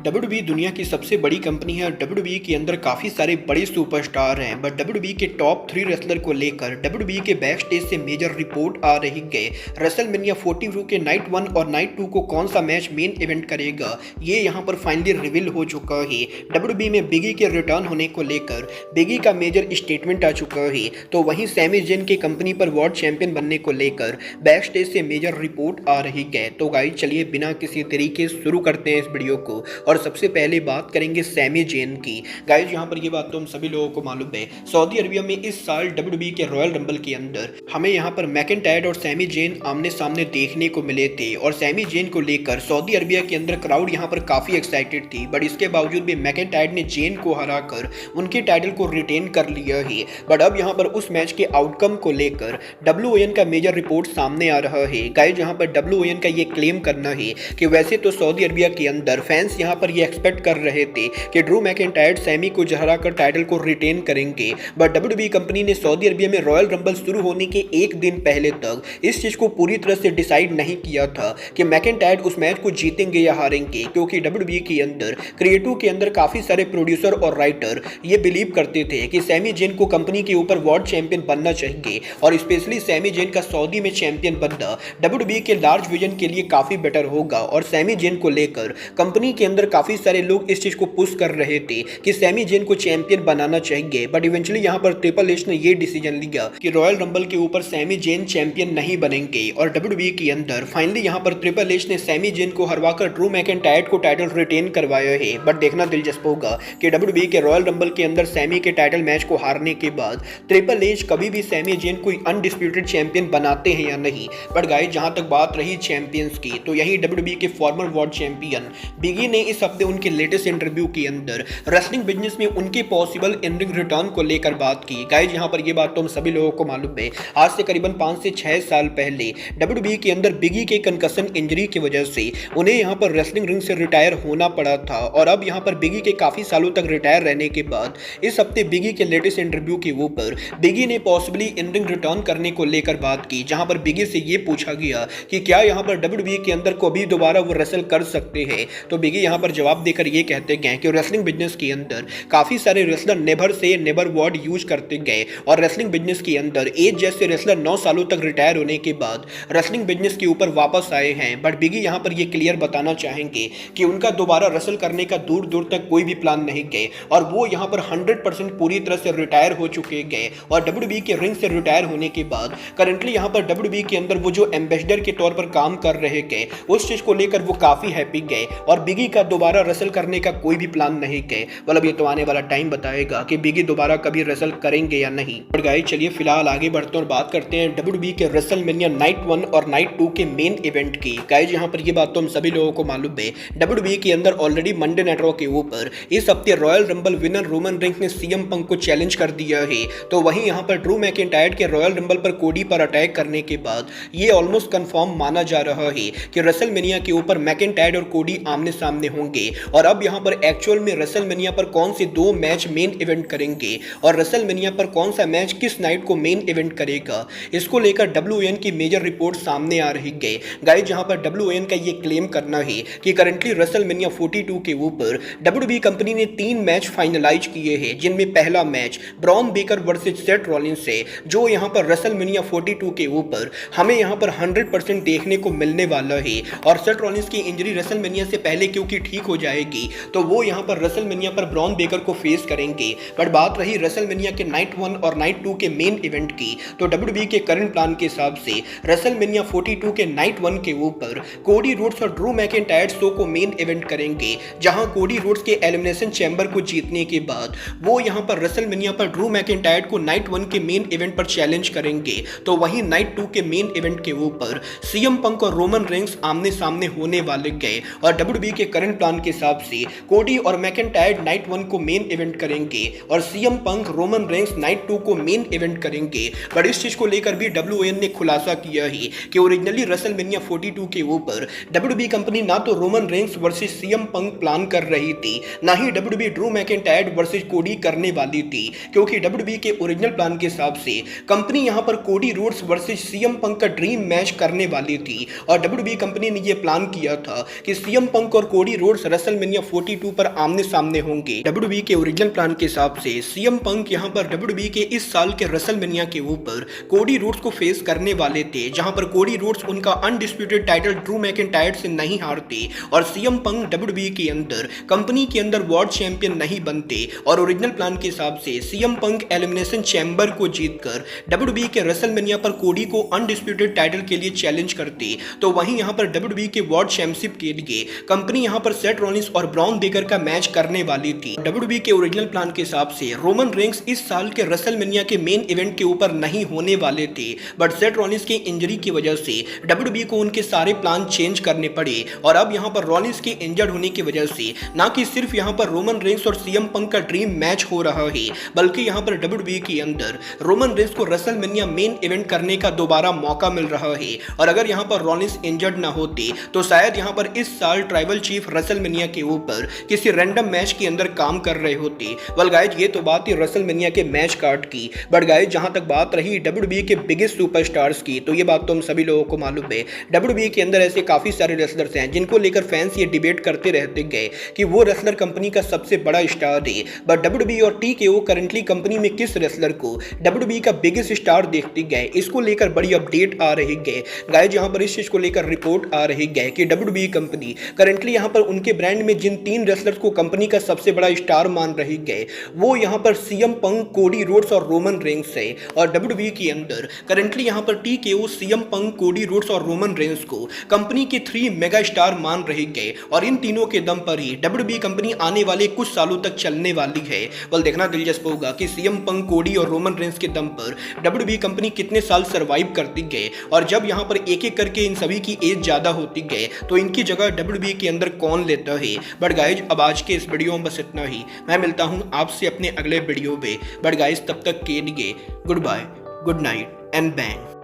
WWE दुनिया की सबसे बड़ी कंपनी है और WWE के अंदर काफ़ी सारे बड़े सुपरस्टार हैं। बट WWE के टॉप 3 रेसलर को लेकर WWE के बैक स्टेज से मेजर रिपोर्ट आ रही है। रेसलमेनिया 42 के नाइट 1 और नाइट 2 को कौन सा मैच मेन इवेंट करेगा, ये यहाँ पर फाइनली रिवील हो चुका है। WWE में बिगी के रिटर्न होने को लेकर बिगी का मेजर स्टेटमेंट आ चुका है, तो वहीं सैमी जेन के कंपनी पर वर्ल्ड चैंपियन बनने को लेकर बैक स्टेज से मेजर रिपोर्ट आ रही है। तो गाइस चलिए बिना किसी तरीके शुरू करते हैं इस वीडियो को और सबसे पहले बात करेंगे सैमी जेन की। गाइस यहाँ पर ये बात तो हम सभी लोगों को मालूम है, सऊदी अरबिया में इस साल WWE के रॉयल रंबल के अंदर हमें यहाँ पर मैकिनटायर और सैमी जेन आमने सामने देखने को मिले थे और सैमी जेन को लेकर सऊदी अरबिया के अंदर क्राउड यहाँ पर काफी एक्साइटेड थी। बट इसके बावजूद भी मैकिनटायर ने जेन को हराकर उनके टाइटल को रिटेन कर लिया है। बट अब यहाँ पर उस मैच के आउटकम को लेकर WON का मेजर रिपोर्ट सामने आ रहा है। गाइस यहाँ पर WON का ये क्लेम करना है कि वैसे तो सऊदी अरबिया के अंदर फैंस यहाँ पर ये एक्सपेक्ट कर रहे थे कि ड्रू मैकिनटायर सैमी को हराकर टाइटल को रिटेन करेंगे। बट WWE कंपनी ने सऊदी अरबिया में रॉयल रंबल शुरू होने के एक दिन पहले तक इस चीज को पूरी तरह से डिसाइड नहीं किया था कि मैकिनटायर उस मैच को जीतेंगे या हारेंगे, क्योंकि WWE के अंदर क्रिएटिव के अंदर काफी सारे प्रोड्यूसर और राइटर ये बिलीव करते थे कि सैमी जेन को कंपनी के ऊपर वर्ल्ड चैंपियन बनना चाहिए और स्पेशली सैमी जेन का सऊदी में चैंपियन बनना WWE के लार्ज विजन के लिए काफी बेटर होगा। और सैमी जेन को लेकर कंपनी के अंदर काफी सारे लोग इस चीज को पुश कर रहे थे कि सैमी जेन को चैंपियन बनाना चाहिए। बट इवेंचुअली यहाँ पर ट्रिपल एच ने ये डिसीजन लिया कि रॉयल रंबल के ऊपर सैमी जेन चैंपियन नहीं बनेंगे और WWE के अंदर फाइनली यहाँ पर ट्रिपल एच ने सैमी जेन को हरवाकर ड्रू मैकिनटायर को टाइटल रिटेन करवाया है। बट देखना दिलचस्प होगा कि WWE के रॉयल रंबल के अंदर सैमी के टाइटल मैच को हारने के बाद ट्रिपल एच कभी भी सैमी जेन को अनडिस्प्यूटेड चैंपियन बनाते हैं या नहीं। बट गाइस जहां तक बात रही चैंपियंस की, तो यही WWE के फॉर्मर वर्ल्ड चैंपियन बिगी ने इस हफ्ते उनके लेटेस्ट इंटरव्यू के अंदर रेसलिंग बिजनेस में उनके पॉसिबल इन-रिंग रिटर्न को लेकर बात की। गाइस यहां पर ये बात तो हम सभी लोगों को मालूम है, आज से करीबन 5 से 6 साल पहले WWE के अंदर बिगी के कंकशन इंजरी की वजह से उन्हें यहां पर रेसलिंग रिंग से रिटायर होना पड़ा था और अब यहां पर बिगी के काफी सालों तक रिटायर रहने के बाद इस हफ्ते बिगी के लेटेस्ट इंटरव्यू के ऊपर बिगी ने पॉसिबली इन-रिंग रिटर्न करने को लेकर बात की, जहां पर बिगी से ये पूछा गया कि क्या यहां पर WWE के अंदर को भी दोबारा वो रेसल कर सकते हैं। तो बिगी यहां पर जवाब देकर ये कहते गए कि रेसलिंग बिजनेस के अंदर काफी सारे wrestler never say never word use करते गए और रेसलिंग बिजनेस के अंदर एज जैसे रेसलर 9 सालों तक रिटायर होने के बाद रेसलिंग बिजनेस के ऊपर वापस आए हैं। बट बिगी यहां पर ये क्लियर बताना चाहेंगे कि उनका दोबारा रेसल करने का दूर दूर तक कोई भी प्लान नहीं गए और वो यहां पर 100% पूरी तरह से रिटायर हो चुके गए और WWE के रिंग से रिटायर होने के बाद करंटली यहां पर WWE के अंदर वो जो एम्बेसडर के तौर पर काम कर रहे गए उस चीज को लेकर वो काफी हैप्पी गए और बिगी का दोबारा रेसल करने का कोई भी प्लान नहीं गए। मतलब ये तो आने वाला टाइम बताएगा कि बिगी दोबारा कभी रेसल करेंगे या नहीं। बट गाइस चलिए फिलहाल आगे बढ़ते हैं और बात करते हैं WWE के रेसलमेनिया नाइट 1 और नाइट 2 के मेन इवेंट की। गाइस यहाँ पर ये बात तो हम सभी लोगों को मालूम है, WWE के अंदर ऑलरेडी मंडे नाइट रॉ के ऊपर इस हफ्ते royal rumble winner Roman Reigns ने CM पंक को चैलेंज कर दिया है। तो वहीं यहाँ पर ड्रू मैकिनटायर के रॉयल रंबल पर कोडी पर अटैक करने के बाद ये ऑलमोस्ट कंफर्म माना जा रहा है कि रेसलमेनिया के ऊपर मैकिनटायर और कोडी आमने सामने होंगे। और अब यहाँ पर एक्चुअल में रेसलमेनिया पर कौन से 2 मैच मेन इवेंट करेंगे और रेसलमेनिया पर कौन सा मैच किस नाइट को मेन इवेंट करेगा, इसको लेकर WON की मेजर रिपोर्ट सामने आ रही है। गाइस जहां पर WON का ये क्लेम करना है कि करंटली रेसलमेनिया 42 के ऊपर WWE कंपनी ने 3 मैच फाइनलाइज किए हैं, जिनमें पहला match Bron Breakker versus Seth Rollins से, जो यहां पर रेसलमेनिया 42 के ऊपर हमें यहां पर 100% देखने को मिलने वाला है। और सेथ रॉलिंस की इंजरी रेसलमेनिया से पहले क्योंकि ठीक हो जाएगी तो वो यहां पर रेसलमेनिया पर ब्रॉन बेकर को फेस करेंगे। बट बात रही रेसलमेनिया के नाइट 1 और नाइट 2 के मेन इवेंट की, तो WWE के करंट प्लान के हिसाब से रेसलमेनिया 42 के नाइट 1 के ऊपर कोडी रोड्स और ड्रू मैकिनटायर शो को मेन इवेंट करेंगे, जहां कोडी रोड्स के एलिमिनेशन चैंबर को जीतने के बाद वो यहां पर रेसलमेनिया पर ड्रू मैकिनटायर को नाइट 1 के मेन इवेंट पर चैलेंज करेंगे। तो वहीं नाइट 2 के मेन इवेंट के ऊपर CM पंक और रोमन रेंस आमने सामने होने वाले गए और WWE के करंट प्लान के हिसाब से कोडी और मैकिनटायर नाइट 1 को मेन इवेंट करेंगे और CM पंक रोमन रेंस नाइट 2 को मेन इवेंट करेंगे। बट इस चीज को लेकर भी WON ने खुलासा किया है कि ओरिजिनली रेसलमेनिया 42 के ऊपर WWE कंपनी ना तो रोमन रेंस वर्सेस CM पंक प्लान कर रही थी, ना ही WWE ड्रू मैकिनटायर वर्सेस कोडी करने वाली थी, क्योंकि WWE के ओरिजिनल प्लान के हिसाब से कंपनी यहां पर कोडी रोड्स वर्सेस CM पंक का ड्रीम मैच करने वाली थी और WWE कंपनी ने यह प्लान किया था कि CM पंक और कोडी रोड्स रोड्स रेसलमेनिया 42 पर आमने सामने होंगे। डब्ल्यूडब्ल्यूई के ओरिजिनल प्लान के हिसाब से सीएम पंक यहां पर डब्ल्यूडब्ल्यूई के इस साल के रेसलमेनिया के ऊपर कोडी रोड्स को फेस करने वाले थे, जहां पर कोडी रोड्स उनका अनडिस्प्यूटेड टाइटल ड्रू मैकिंटायर से नहीं हारते और सीएम पंक डब्ल्यूडब्ल्यूई के अंदर कंपनी के अंदर वर्ल्ड चैंपियन नहीं बनते। और ओरिजिनल प्लान के हिसाब से सीएम पंक एलिमिनेशन चैम्बर को जीतकर डब्ल्यूडब्ल्यूई के रेसलमेनिया पर कोडी को अनडिस्प्यूटेड टाइटल के लिए चैलेंज करते। तो वहीं यहां पर डब्ल्यूडब्ल्यूई के वर्ल्ड चैंपियनशिप के लिए कंपनी यहां पर सेथ रॉलिंस और ब्रॉन बेकर का मैच करने वाली थी। डब्ल्यूडब्ल्यूई के ओरिजिनल प्लान के हिसाब से रोमन रेंस इस साल के रेसलमेनिया के मेन इवेंट के ऊपर नहीं होने वाले थे, बट सेथ रॉलिंस की इंजरी की वजह से डब्ल्यूडब्ल्यूई को उनके सारे प्लान चेंज करने पड़े। और अब यहां पर रॉलिंस के इंजर्ड होने की वजह से ना कि सिर्फ यहां पर रोमन रेंस और सीएम पंक का ड्रीम मैच हो रहा है, बल्कि यहां पर डब्ल्यूडब्ल्यूई के अंदर रोमन रेंस को रेसलमेनिया मेन इवेंट करने का दोबारा मौका मिल रहा है। और अगर यहां पर रॉलिंस इंजर्ड ना होते तो शायद यहां पर इस साल ट्राइबल चीफ रेसलमेनिया के ऊपर किसी रैंडम मैच के अंदर काम कर रहे होते। वेल गाइस, ये तो बात थी रेसलमेनिया के मैच कार्ड की, बट गाइस जहां तक बात रही डब्ल्यूडब्ल्यूई के बिगेस्ट सुपरस्टार्स की, तो ये बात तो हम सभी लोगों को मालूम है। डब्ल्यूडब्ल्यूई के अंदर ऐसे काफी सारे रेसलर्स हैं जिनको लेकर फैंस ये डिबेट करते रहते गए कि वो रेसलर कंपनी का सबसे बड़ा स्टार है, बट डब्ल्यूडब्ल्यूई और टीकेओ करंटली कंपनी में किस रेसलर को डब्ल्यूडब्ल्यूई का बिगेस्ट स्टार देखते गए, इसको लेकर बड़ी अपडेट आ रही है गाइस। यहां पर इस चीज को लेकर रिपोर्ट आ रही है कि डब्ल्यूडब्ल्यूई कंपनी करंटली यहां पर उनके ब्रांड में जिन 3 रेसलर्स को कंपनी का सबसे बड़ा स्टार मान रही है, वो यहां पर सीएम पंक, कोडी रोड्स और रोमन रेंस है। और डब्ल्यूडब्ल्यूई के अंदर करंटली यहां पर TKO, CM Punk, Cody Rhodes और रोमन रेंस को कंपनी के 3 मेगा स्टार मान रही है। और इन तीनों के दम पर ही डब्ल्यूडब्ल्यूई कंपनी आने वाले कुछ सालों तक चलने वाली है। बल देखना दिलचस्प होगा कि सीएम पंक, कोडी और रोमन रेंस के दम पर डब्ल्यूडब्ल्यूई कंपनी कितने साल सर्वाइव करती गए। और जब यहां पर एक एक करके इन सभी की एज ज्यादा होती गए तो इनकी जगह डब्ल्यूडब्ल्यूई के अंदर कौन लेता है। बट गाइज अब आज के इस वीडियो में बस इतना ही। मैं मिलता हूं आपसे अपने अगले वीडियो में। बट गाइज तब तक के लिए goodbye, good night and bang.